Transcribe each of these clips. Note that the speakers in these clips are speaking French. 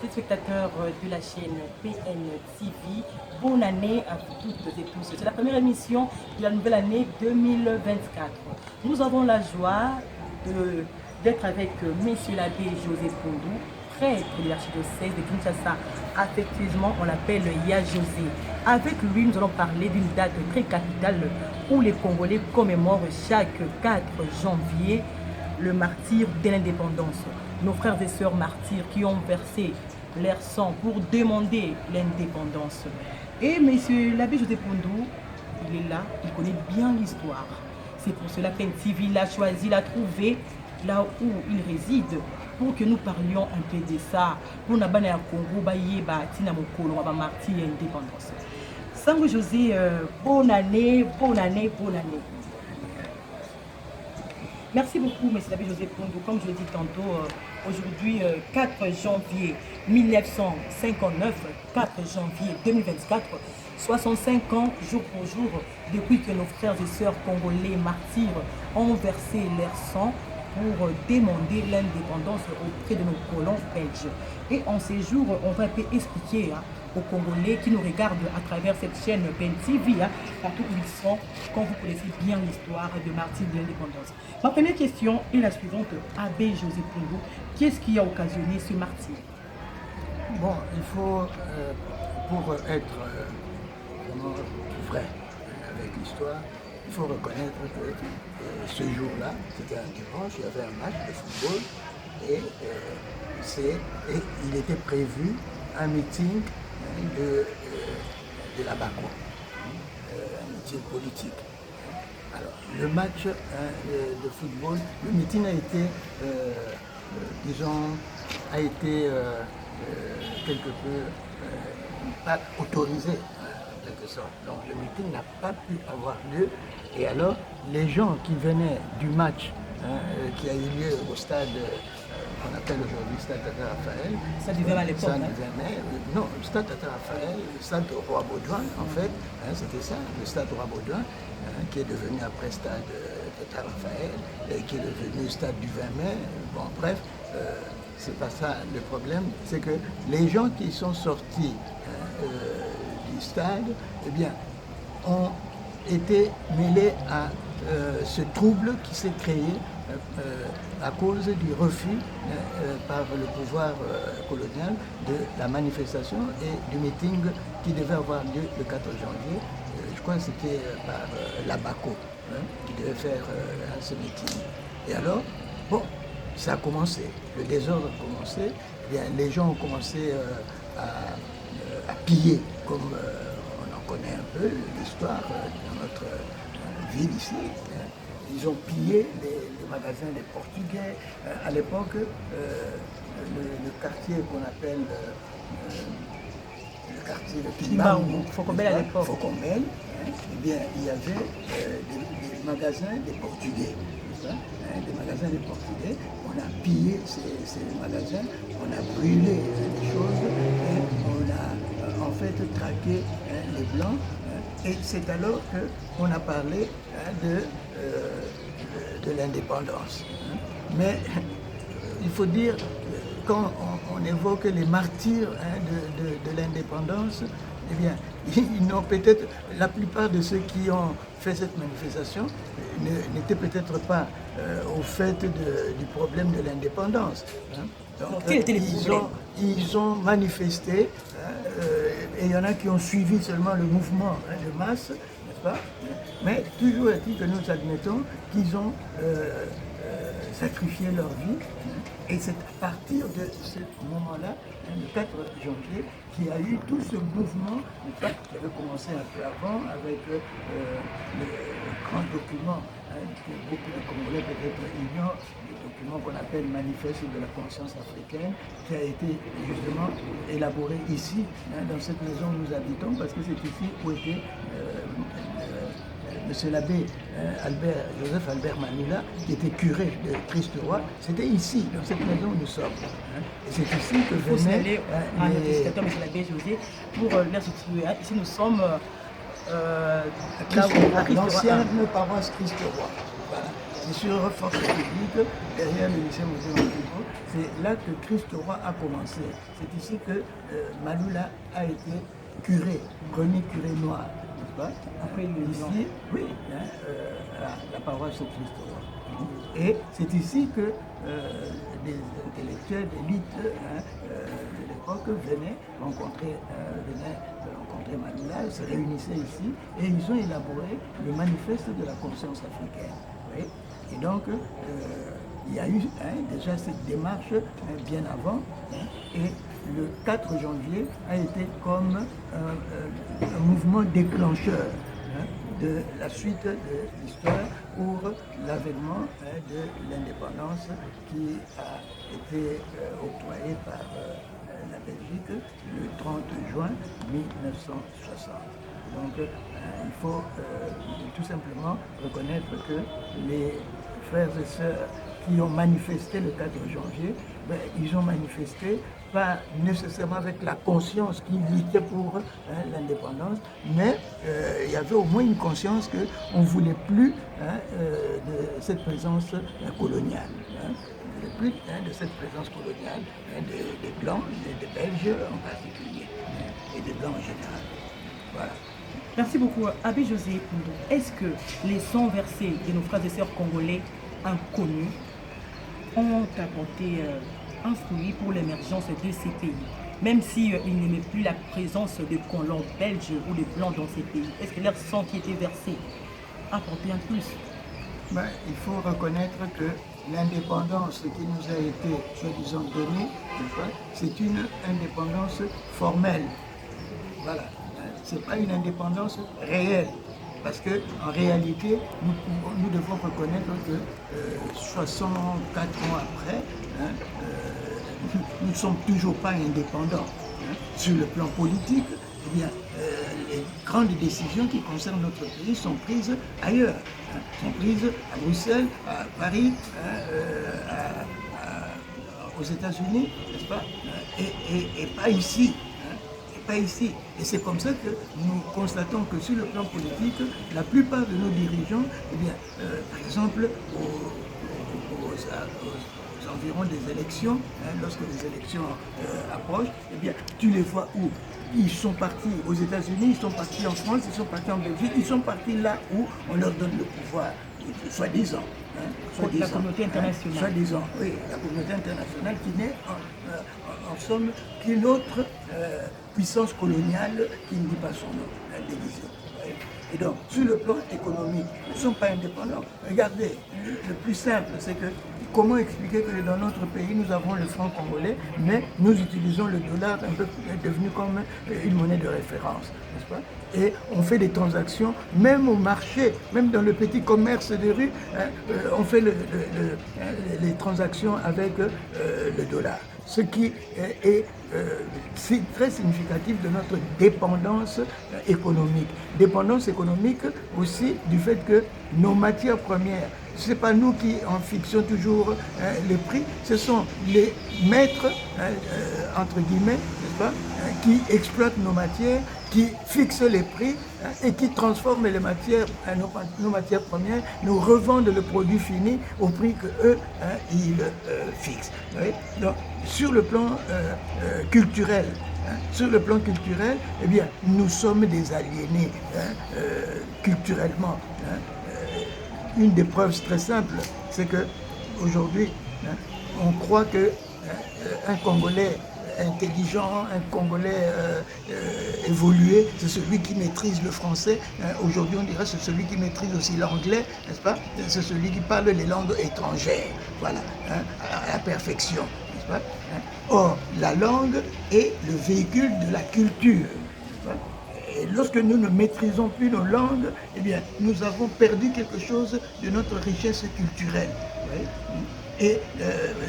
téléspectateurs de la chaîne PNTV, bonne année à toutes et tous. C'est la première émission de la nouvelle année 2024. Nous avons la joie d'être avec Monsieur l'abbé José Pondou, prêtre de l'archidiocèse de Kinshasa. Affectueusement, on l'appelle Ya José. Avec lui, nous allons parler d'une date très capitale où les Congolais commémorent chaque 4 janvier le martyre de l'indépendance. Nos frères et sœurs martyrs qui ont versé leur sang pour demander l'indépendance. Et monsieur l'abbé José Pondou, il est là, il connaît bien l'histoire. C'est pour cela qu'NTV l'a choisi, l'a trouvé là où il réside pour que nous parlions un peu de ça. Pour nous parler Congo, Tina Mokolo, martyr et indépendance. Sango José, bonne année, bonne année, bonne année. Merci beaucoup, M. l'abbé José Pondou. Comme je l'ai dit tantôt, aujourd'hui, 4 janvier 1959, 4 janvier 2024, 65 ans jour pour jour depuis que nos frères et sœurs congolais martyrs ont versé leur sang pour demander l'indépendance auprès de nos colons belges. Et en ces jours, on va un peu expliquer aux Congolais qui nous regardent à travers cette chaîne PNTV, partout où ils sont, quand vous connaissez bien l'histoire de martyrs de l'indépendance. Ma première question est la suivante. Abbé José Pondou, qu'est-ce qui a occasionné ce martyr? Bon, il faut, pour être vraiment vrai avec l'histoire, il faut reconnaître que ce jour-là, c'était un dimanche, il y avait un match de football et il était prévu un meeting de la BACO, un meeting politique. Alors, le match de football, le meeting a été, quelque peu pas autorisé, en quelque sorte. Donc le meeting n'a pas pu avoir lieu. Et alors, les gens qui venaient du match qui a eu lieu au stade qu'on appelle aujourd'hui Stade Tata Raphaël. Ça devait à l'époque. Non, le Stade Tata Raphaël, le Stade Roi Baudouin, en fait, c'était ça, le Stade Roi Baudouin, qui est devenu après Stade Tata Raphaël, et qui est devenu Stade du 20 mai. Bon, bref, c'est pas ça le problème, c'est que les gens qui sont sortis du stade, eh bien, ont été mêlés à ce trouble qui s'est créé à cause du refus par le pouvoir colonial de la manifestation et du meeting qui devait avoir lieu le 14 janvier. Je crois que c'était par la BACO qui devait faire ce meeting. Et alors, bon, ça a commencé, le désordre a commencé, eh bien, les gens ont commencé à piller, comme on en connaît un peu l'histoire dans notre ville ici. Ils ont pillé les magasins des Portugais. À l'époque, le quartier qu'on appelle le quartier de Kimbangu, Focombel à l'époque. Focombel, eh bien, il y avait des magasins des Portugais. Des magasins des Portugais, on a pillé ces magasins, on a brûlé des choses et on a en fait traqué les Blancs. Et c'est alors qu'on a parlé de l'indépendance. Mais il faut dire, quand on évoque les martyrs de l'indépendance, eh bien, ils n'ont peut-être, la plupart de ceux qui ont fait cette manifestation n'étaient peut-être pas au fait du problème de l'indépendance. Donc, ils ont manifesté, et il y en a qui ont suivi seulement le mouvement de masse, n'est-ce pas? Mais toujours est-il que nous admettons qu'ils ont sacrifié leur vie. Et c'est à partir de ce moment-là, le 4 janvier, qu'il y a eu tout ce mouvement qui avait commencé un peu avant avec le grand document que beaucoup de Congolais peut-être ignorent, le document qu'on appelle Manifeste de la conscience africaine, qui a été justement élaboré ici, dans cette maison où nous habitons, parce que c'est ici où était Monsieur l'abbé Joseph Albert Manila, qui était curé de Christ-Roi, c'était ici, dans cette maison où nous sommes. Et c'est ici que venaient Monsieur l'abbé José, pour leur situer. Ici, nous sommes l'ancienne paroisse Christ-Roi. Voilà. Et sur Force publique, derrière le lycée Moselle Antigo, c'est là que Christ Roi a commencé. C'est ici que Maloula a été curé, premier curé noir, n'est-ce pas? Après le Ici, oui, la paroisse Christ Roi. Et c'est ici que des intellectuels d'élite de l'époque venaient rencontrer Maloula, se réunissaient ici et ils ont élaboré le manifeste de la conscience africaine. Oui. Et donc, il y a eu déjà cette démarche bien avant, et le 4 janvier a été comme un mouvement déclencheur de la suite de l'histoire pour l'avènement de l'indépendance qui a été octroyée par la Belgique le 30 juin 1960. Donc il faut tout simplement reconnaître que les frères et sœurs qui ont manifesté le 4 janvier, ils ont manifesté pas nécessairement avec la conscience qu'ils luttaient pour l'indépendance, mais il y avait au moins une conscience qu'on ne voulait plus de cette présence coloniale. On ne voulait plus de cette présence coloniale des Blancs, des Belges en particulier, et des Blancs en général. Voilà. Merci beaucoup, Abbé José Koundou. Est-ce que les sons versés de nos frères et sœurs congolais inconnus ont apporté un fruit pour l'émergence de ces pays, même s'ils n'aimaient plus la présence de colons belges ou de blancs dans ces pays? Est-ce que leur sang qui était versé apportait un plus? Il faut reconnaître que l'indépendance qui nous a été soi-disant donnée, c'est une indépendance formelle. Voilà. Ce n'est pas une indépendance réelle. Parce qu'en réalité, nous devons reconnaître que 64 ans après, nous ne sommes toujours pas indépendants. Sur le plan politique, eh bien, les grandes décisions qui concernent notre pays sont prises ailleurs. Sont prises à Bruxelles, à Paris, aux États-Unis, n'est-ce pas? Et pas ici. Pas ici. Et c'est comme ça que nous constatons que sur le plan politique, la plupart de nos dirigeants, eh bien, par exemple, aux environs des élections, lorsque les élections approchent, eh bien, tu les vois où? Ils sont partis aux États-Unis, ils sont partis en France, ils sont partis en Belgique, ils sont partis là où on leur donne le pouvoir, soi-disant. La communauté internationale. Soi-disant, oui, la communauté internationale qui n'est en somme qu'une autre puissance coloniale qui ne dit pas son nom, la division. Et donc, sur le plan économique, nous ne sommes pas indépendants. Regardez, le plus simple, c'est que comment expliquer que dans notre pays, nous avons le franc congolais, mais nous utilisons le dollar un peu devenu comme une monnaie de référence, n'est-ce pas? Et on fait des transactions, même au marché, même dans le petit commerce de rue, on fait les transactions avec le dollar. Ce qui est très significatif de notre dépendance économique. Dépendance économique aussi du fait que nos matières premières, ce n'est pas nous qui en fixons toujours les prix, ce sont les maîtres, entre guillemets, n'est-ce pas, qui exploitent nos matières, qui fixent les prix et qui transforment les matières, nos matières premières, nous revendent le produit fini au prix qu'eux, ils fixent. Donc, sur le plan culturel, eh bien, nous sommes des aliénés culturellement. Une des preuves très simples, c'est qu'aujourd'hui, on croit qu'un Congolais intelligent, un Congolais évolué, c'est celui qui maîtrise le français. Aujourd'hui, on dirait que c'est celui qui maîtrise aussi l'anglais, n'est-ce pas? C'est celui qui parle les langues étrangères, voilà, à la perfection, n'est-ce pas? Or, la langue est le véhicule de la culture, n'est-ce pas? Et lorsque nous ne maîtrisons plus nos langues, eh bien, nous avons perdu quelque chose de notre richesse culturelle. Oui. Et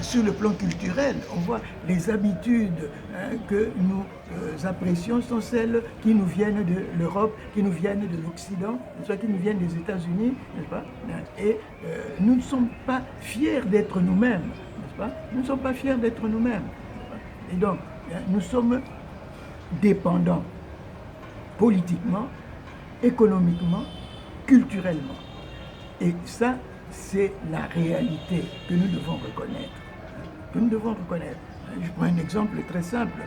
sur le plan culturel, on voit les habitudes que nous apprécions sont celles qui nous viennent de l'Europe, qui nous viennent de l'Occident, soit qui nous viennent des États-Unis, n'est-ce pas? Et nous ne sommes pas fiers d'être nous-mêmes, n'est-ce pas? Nous ne sommes pas fiers d'être nous-mêmes. Et donc, nous sommes dépendants politiquement, économiquement, culturellement. Et ça, c'est la réalité que nous devons reconnaître. Que nous devons reconnaître. Je prends un exemple très simple.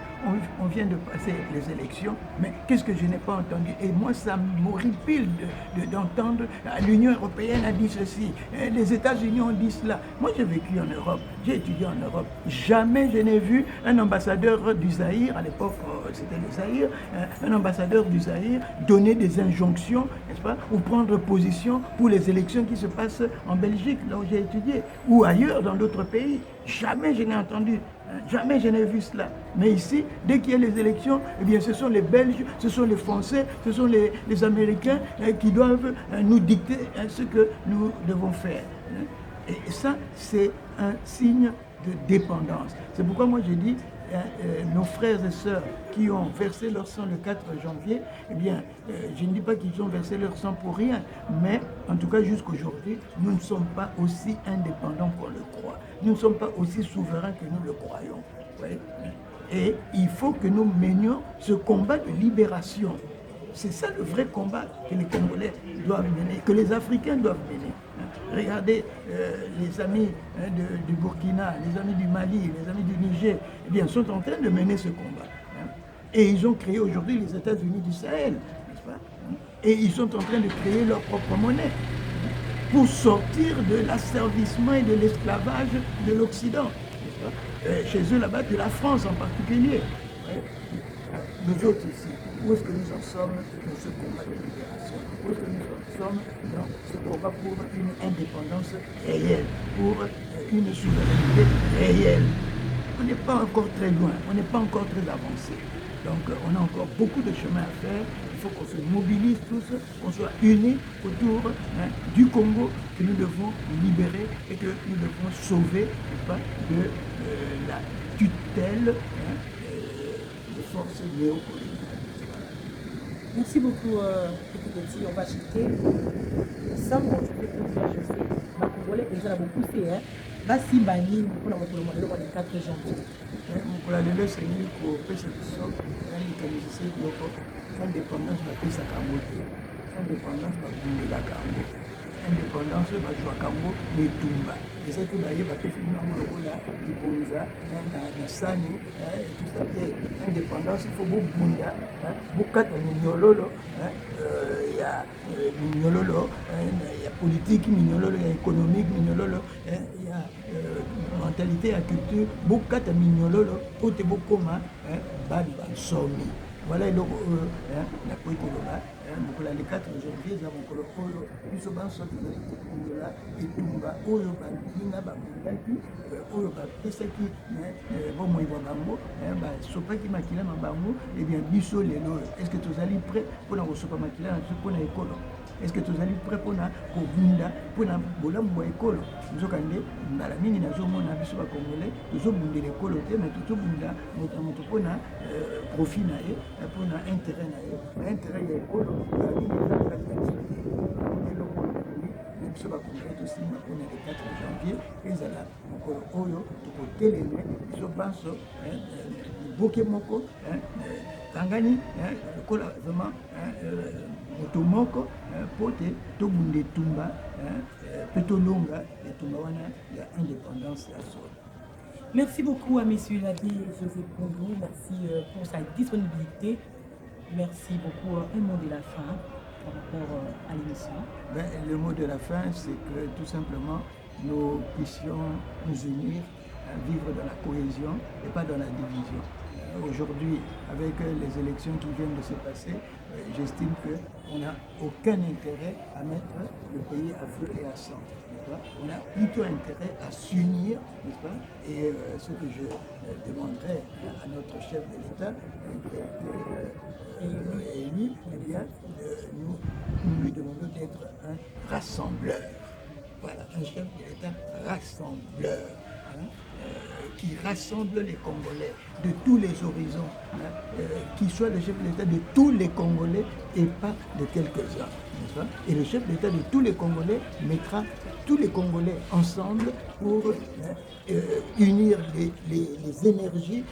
On vient de passer les élections, mais qu'est-ce que je n'ai pas entendu? Et moi, ça m'horripile d'entendre l'Union européenne a dit ceci, les États-Unis ont dit cela. Moi, j'ai vécu en Europe, j'ai étudié en Europe. Jamais je n'ai vu un ambassadeur du Zaïre, à l'époque c'était le Zaïre, un ambassadeur du Zaïre donner des injonctions, n'est-ce pas, ou prendre position pour les élections qui se passent en Belgique, là où j'ai étudié, ou ailleurs dans d'autres pays. Jamais je n'ai entendu. Jamais je n'ai vu cela. Mais ici, dès qu'il y a les élections, eh bien, ce sont les Belges, ce sont les Français, ce sont les Américains qui doivent nous dicter ce que nous devons faire. Et ça, c'est un signe de dépendance. C'est pourquoi moi je dis, nos frères et sœurs qui ont versé leur sang le 4 janvier, eh bien, je ne dis pas qu'ils ont versé leur sang pour rien, mais en tout cas jusqu'aujourd'hui, nous ne sommes pas aussi indépendants qu'on le croit. Nous ne sommes pas aussi souverains que nous le croyons. Ouais. Et il faut que nous menions ce combat de libération. C'est ça le vrai combat que les Congolais doivent mener, que les Africains doivent mener. Regardez les amis du Burkina, les amis du Mali, les amis du Niger, eh bien, sont en train de mener ce combat. Et ils ont créé aujourd'hui les États-Unis du Sahel, n'est-ce pas? Et ils sont en train de créer leur propre monnaie pour sortir de l'asservissement et de l'esclavage de l'Occident, n'est-ce pas? Chez eux là-bas, de la France en particulier. Nous autres ici, où est-ce que nous en sommes dans ce combat de libération? Où est-ce que nous en sommes dans ce combat pour une indépendance réelle, pour une souveraineté réelle? On n'est pas encore très loin, on n'est pas encore très avancé. Donc on a encore beaucoup de chemin à faire. Il faut qu'on se mobilise tous, qu'on soit unis autour du Congo que nous devons libérer et que nous devons sauver pas, de la tutelle des forces néocoloniales. Merci beaucoup, Petit. On va quitter. Ça, bon, je fais plusieurs choses. Ma Congolais, ils ont beaucoup fait. Basi Bani, pour le 4 janvier. Pour la lelo c'est une pour pesa biso likanisi biloko indépendance bapesaka yango te indépendance babundelaka yango indépendance bazwaka yango na etumba eza te bayeba te fini yango lokola libonza na sani tusa te indépendance il faut bobunda bokata minyololo ya minyololo ya politique minyololo ya économique minyololo ya mentalité ya culture bokata minyololo po te bokoma bana bansomi voilà eloko oyo nakoki koloba mokolo ya le 4 janvier eza mokolo oyo biso banso tozali kokongola etumba oyo baninga babundaki oyo bapesaki bomoi bwa bango basopaki makila na bango ebien biso lelo oyo est ce que tozali prêt mpona kosopa makila na biso mpona ekolo est-ce que tozali prêt mpona kobunda mpona bolamu bwa ekolo nzokande mbala mingi nazomona biso bakongole tozobundela ekolo te mais tozobunda moto na moto mpona profit na ye mpona intérêt na ye intérêt ya ekolo mingi eza kati ya biso te eloko biso bakongole tosimba mpona le 4 janvier ezala mokolo oyo tokoteleme biso banso boke moko kangani lokola vraiment moto moko po te tobunda etumba mpe tolonga etumba wana ya indépendance ya solo. Merci beaucoup à Monsieur l'abbé José Kondo, merci pour sa disponibilité. Merci beaucoup. Un mot de la fin par rapport à l'émission. Le mot de la fin, c'est que tout simplement, nous puissions nous unir, vivre dans la cohésion et pas dans la division. Aujourd'hui, avec les élections qui viennent de se passer, j'estime qu'on n'a aucun intérêt à mettre le pays à feu et à sang. On a plutôt intérêt à s'unir, n'est-ce pas? Et ce que je demanderais à notre chef de l'État, élu, eh bien, nous lui demandons d'être un rassembleur. Voilà, un chef de l'État rassembleur. Qui rassemble les Congolais de tous les horizons, qui soit le chef de l'État de tous les Congolais et pas de quelques-uns. Et le chef d'État de tous les Congolais mettra tous les Congolais ensemble pour unir les énergies,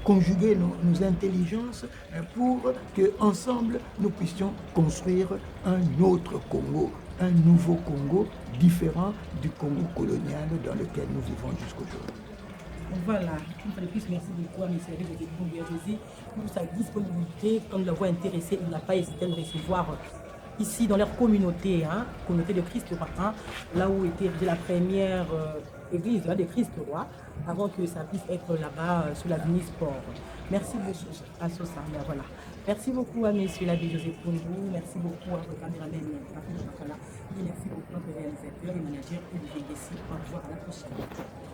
conjuguer nos intelligences pour qu'ensemble nous puissions construire un autre Congo. un nouveau Congo différent du Congo colonial dans lequel nous vivons jusqu'aujourd'hui. Voilà, une fois de plus, merci beaucoup à M. José pour sa disponibilité. Comme nous l'avons intéressé, il n'a pas hésité à nous recevoir ici dans leur communauté, communauté de Christ Roi, là où était la première église de Christ Roi, avant que ça puisse être là-bas sur l'avenue Sport. Merci beaucoup à Sosa. Voilà. Merci beaucoup à M. l'abbé José Pondou, merci beaucoup à votre caméraman et merci beaucoup à notre réalisateur et manager Olivier Gessi. Au revoir, à la prochaine.